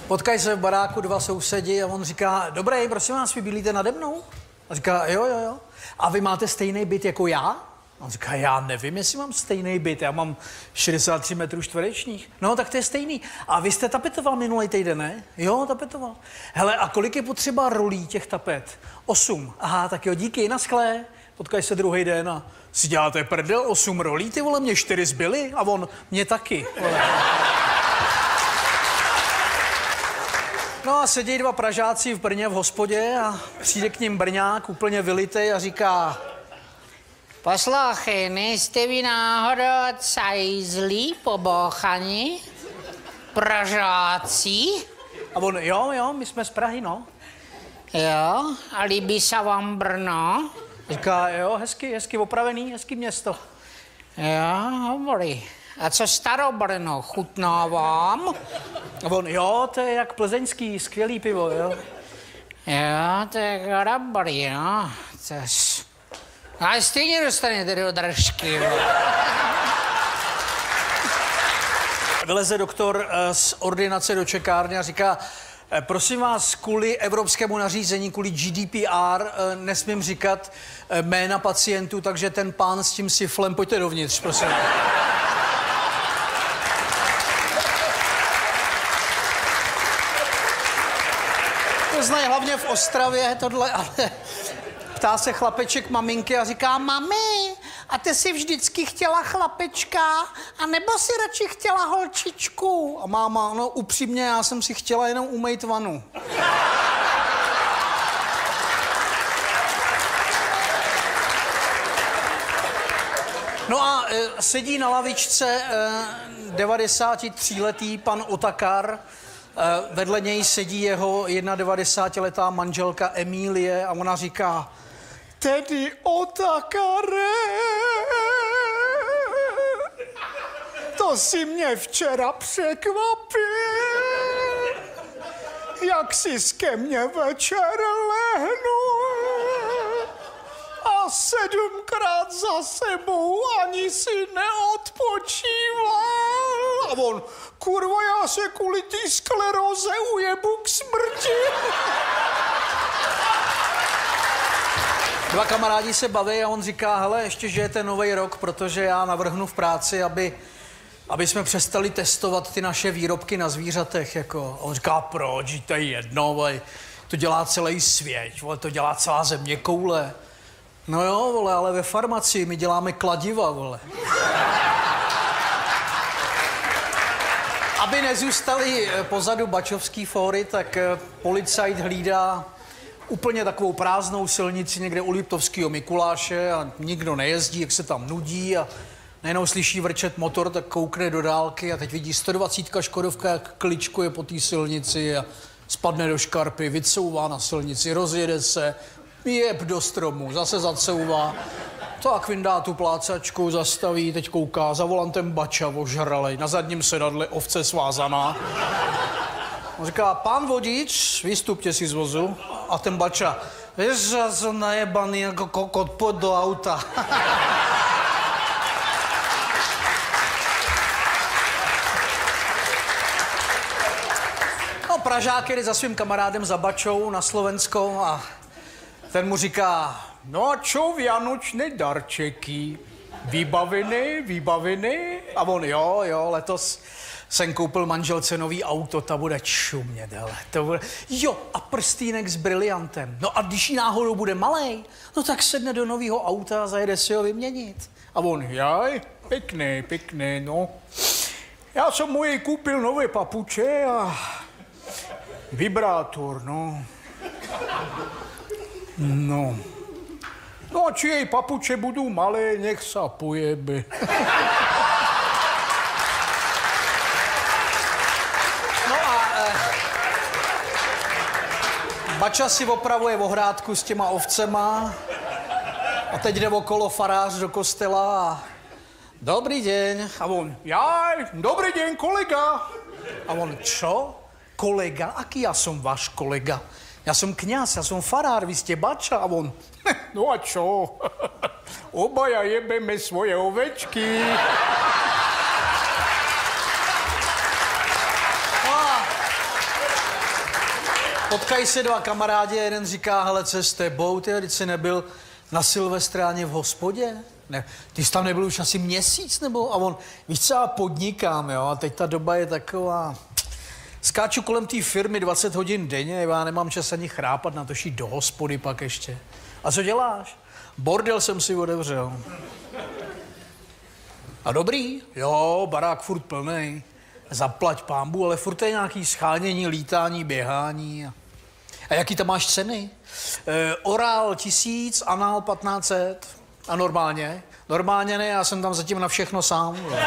Potkají se v baráku dva sousedi a on říká, dobrý, prosím vás, vy bydlíte nade mnou? A říká, jo. A vy máte stejný byt jako já? A on říká, já nevím, jestli mám stejný byt, já mám 63 metrů čtverečních. No, tak to je stejný. A vy jste tapetoval minulý týden, ne? Jo, tapetoval. Hele, a kolik je potřeba rolí těch tapet? 8. Aha, tak jo, díky, naschlé. Potkají se druhý den a si děláte prdel, 8 rolí, ty vole, mě 4 zbyly a on, mě taky. Vole. No a sedí dva Pražáci v Brně v hospodě a přijde k ním Brňák úplně vylitej a říká: Poslouchej, nejste vy náhodou cajzlí pobochani? Pražáci? A on, jo, my jsme z Prahy, no. Jo, a líbí se vám Brno? Říká, jo, hezky opravený, hezký město. Jo, dobrý. A co Starobrno, chutná vám? A on, jo, to je jak plzeňský, skvělý pivo, jo. Jo, to je dobrý, jo. Ale stejně dostanete do držky, jo. Vyleze doktor z ordinace do čekárny a říká, prosím vás, kvůli evropskému nařízení, kvůli GDPR, nesmím říkat jména pacientů, takže ten pán s tím siflem, pojďte dovnitř, prosím. To znají hlavně v Ostravě, tohle, ale ptá se chlapeček maminky a říká, mami, a ty jsi vždycky chtěla chlapečka, anebo si radši chtěla holčičku? A máma, no upřímně, já jsem si chtěla jenom umýt vanu. No a sedí na lavičce 93letý pan Otakar, vedle něj sedí jeho 91letá manželka Emílie a ona říká, tedy Otakare, to si mě včera překvapil, jak si ke mně večer lehnul a 7krát za sebou ani si neodpočíval. A on, kurva, já se kvůli té skleróze ujebu k smrti. Dva kamarádi se baví a on říká, hele, ještě žijete nový rok, protože já navrhnu v práci, aby jsme přestali testovat ty naše výrobky na zvířatech, jako. A on říká, proč, to je jedno, vole, to dělá celý svět, vole, to dělá celá země koule. No jo, vole, ale ve farmacii my děláme kladiva, vole. Aby nezůstali pozadu bačovský fóry, tak policajt hlídá úplně takovou prázdnou silnici někde u Liptovského Mikuláše a nikdo nejezdí, jak se tam nudí a najednou slyší vrčet motor, tak koukne do dálky a teď vidí 120 Škodovka, jak kličkuje po té silnici a spadne do škarpy, vycouvá na silnici, rozjede se, jeb do stromu, zase zacouvá. Tak vyndá tu plácačku, zastaví, teď kouká, za volantem bača ožralej, na zadním sedadle ovce svázaná. On říká, pán vodič, vystupte si z vozu. A ten bača, víš, já jsem najebaný jako kokot, pojď do auta. No, Pražák jde za svým kamarádem za bačou na Slovensko a ten mu říká, no a čo vianočné darčeky? Vybavený? A on, jo, letos jsem koupil manželce nový auto, ta bude čumět, hele. To bude... Jo, a prstýnek s briliantem. No a když jí náhodou bude malej, no tak sedne do nového auta a zajede si ho vyměnit. A on, jaj, pěkný, no. Já jsem mu jej koupil nové papuče a vibrátor, no. No a či jej papuče budou malé, nech sa pojebe. No a bača si opravuje ohrádku s těma ovcema a teď jde okolo farář do kostela a dobrý deň. A on, jaj, dobrý deň, kolega. A on, čo? Kolega? Aký já jsem váš kolega? Já jsem kňaz, já jsem farár, vy jste bača. A on, no a čo? Obaja jebeme svoje ovečky. Potkají se dva kamarádi a jeden říká, hele, co je s tebou, ty, když jsi nebyl na Silvestráně v hospodě? Ne, ty jsi tam nebyl už asi měsíc, nebo? A on, víš co, já podnikám, jo, a teď ta doba je taková... Skáču kolem té firmy 20 hodin denně, já nemám čas ani chrápat, na to šít do hospody pak ještě. A co děláš? Bordel jsem si otevřel. A dobrý? Jo, barák furt plnej. Zaplať pánbu, ale furt je nějaký schánění, lítání, běhání. A jaký tam máš ceny? Oral 1000, anal 1500. A normálně? Normálně ne, já jsem tam zatím na všechno sám. Jo.